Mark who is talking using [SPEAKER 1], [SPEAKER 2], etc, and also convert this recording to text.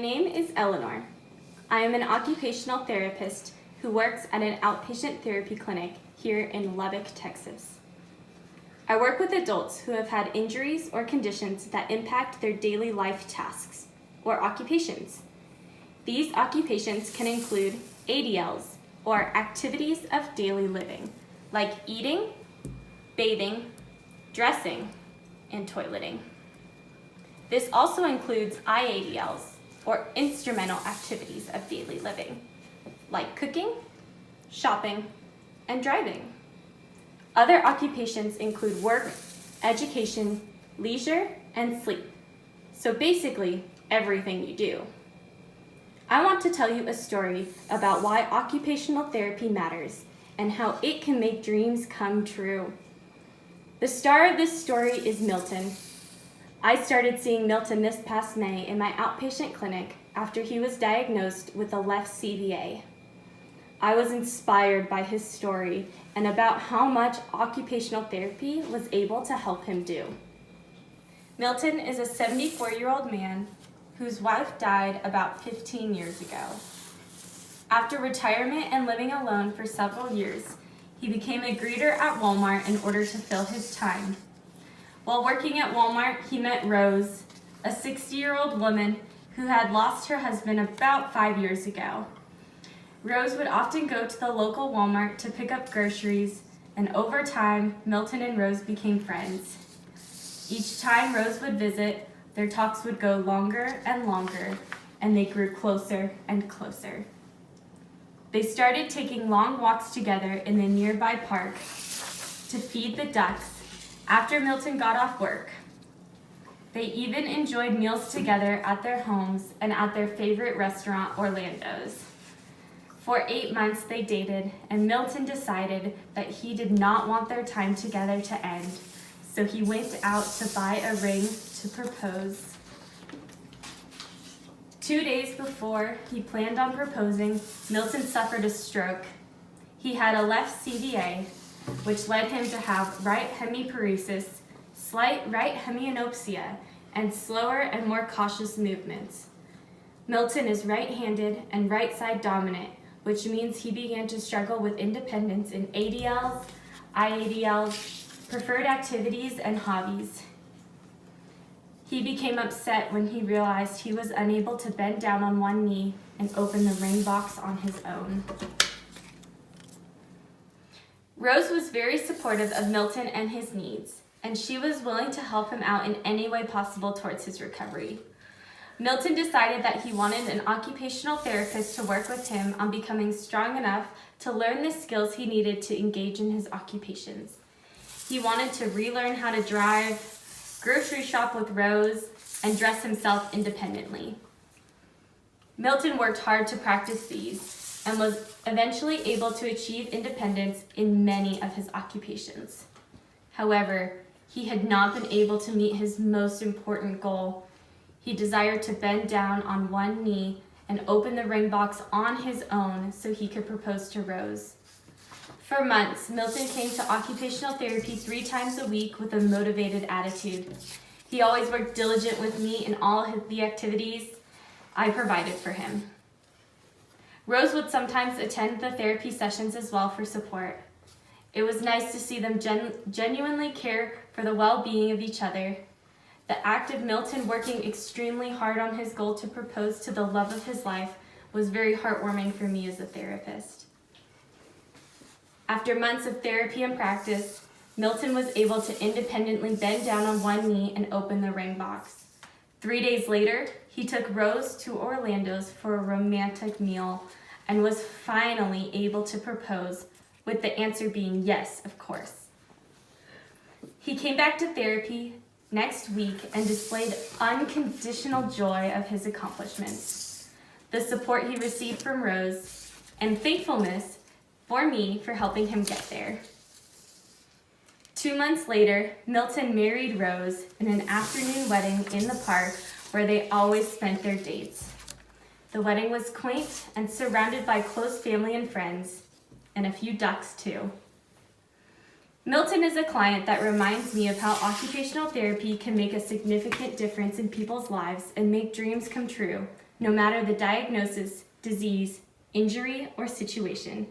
[SPEAKER 1] name is Eleanor. I am an occupational therapist who works at an outpatient therapy clinic here in Lubbock, Texas. I work with adults who have had injuries or conditions that impact their daily life tasks or occupations. These occupations can include ADLs, or activities of daily living, like eating, bathing, dressing, and toileting. This also includes IADLs, or instrumental activities of daily living, like cooking, shopping, and driving. Other occupations include work, education, leisure, and sleep. So basically, everything you do. I want to tell you a story about why occupational therapy matters and how it can make dreams come true. The star of this story is Milton. I started seeing Milton this past May in my outpatient clinic after he was diagnosed with a left CVA. I was inspired by his story and about how much occupational therapy was able to help him do. Milton is a 74-year-old man whose wife died about 15 years ago. After retirement and living alone for several years, he became a greeter at Walmart in order to fill his time. While working at Walmart, he met Rose, a 60-year-old woman who had lost her husband about 5 years ago. Rose would often go to the local Walmart to pick up groceries, and over time, Milton and Rose became friends. Each time Rose would visit, their talks would go longer and longer, and they grew closer and closer. They started taking long walks together in the nearby park to feed the ducks after Milton got off work. They even enjoyed meals together at their homes and at their favorite restaurant, Orlando's. For 8 months they dated, and Milton decided that he did not want their time together to end, so he went out to buy a ring to propose. 2 days before he planned on proposing, Milton suffered a stroke. He had a left CVA, which led him to have right hemiparesis, slight right hemianopsia, and slower and more cautious movements. Milton is right-handed and right-side dominant, which means he began to struggle with independence in ADLs, IADLs, preferred activities, and hobbies. He became upset when he realized he was unable to bend down on one knee and open the ring box on his own. Rose was very supportive of Milton and his needs, and she was willing to help him out in any way possible towards his recovery. Milton decided that he wanted an occupational therapist to work with him on becoming strong enough to learn the skills he needed to engage in his occupations. He wanted to relearn how to drive, grocery shop with Rose, and dress himself independently. Milton worked hard to practice these and was eventually able to achieve independence in many of his occupations. However, he had not been able to meet his most important goal. He desired to bend down on one knee and open the ring box on his own so he could propose to Rose. For months, Milton came to occupational therapy 3 times a week with a motivated attitude. He always worked diligent with me in all the activities I provided for him. Rose would sometimes attend the therapy sessions as well for support. It was nice to see them genuinely care for the well-being of each other. The act of Milton working extremely hard on his goal to propose to the love of his life was very heartwarming for me as a therapist. After months of therapy and practice, Milton was able to independently bend down on one knee and open the ring box. 3 days later, he took Rose to Orlando's for a romantic meal and was finally able to propose, with the answer being yes, of course. He came back to therapy next week and displayed unconditional joy of his accomplishments, the support he received from Rose, and thankfulness for me for helping him get there. 2 months later, Milton married Rose in an afternoon wedding in the park where they always spent their dates. The wedding was quaint and surrounded by close family and friends, and a few ducks too. Milton is a client that reminds me of how occupational therapy can make a significant difference in people's lives and make dreams come true, no matter the diagnosis, disease, injury, or situation.